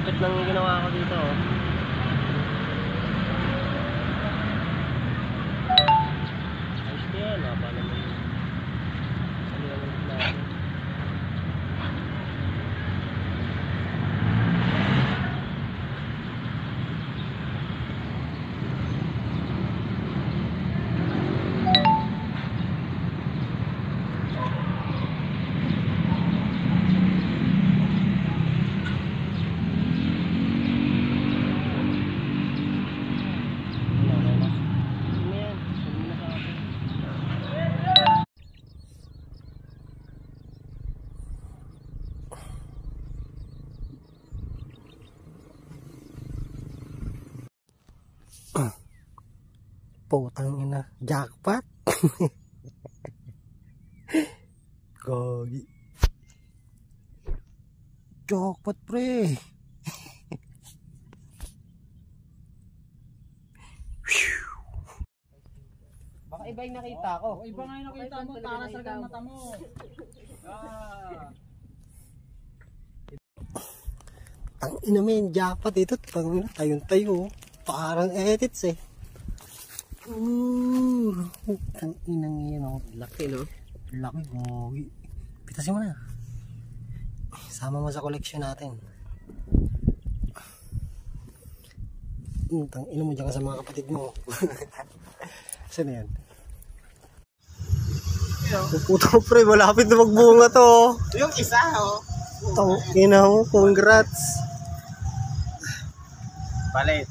lupit ng ginawa ko dito, oh. Ayos na yan, haba naman yun. Ano naman yung natin? Putang ina, jackpot. Gogi. Jackpot pre. Baka iba yung nakita ko. Iba nga yung nakita mo, taras agad mata mo. Ang ina men, jackpot ito. Tayong tayo. Parang edits eh. Ang inang yan, oh. Laki, no? Laki, gogi. Pitasin mo na. Sama mo sa koleksyon natin. Ang ina mo dyan ka sa mga kapatid mo. Saan na yan? Putang pre, malapit na magbunga to. Yung isa, oh. Tang ina mo, congrats. Palay.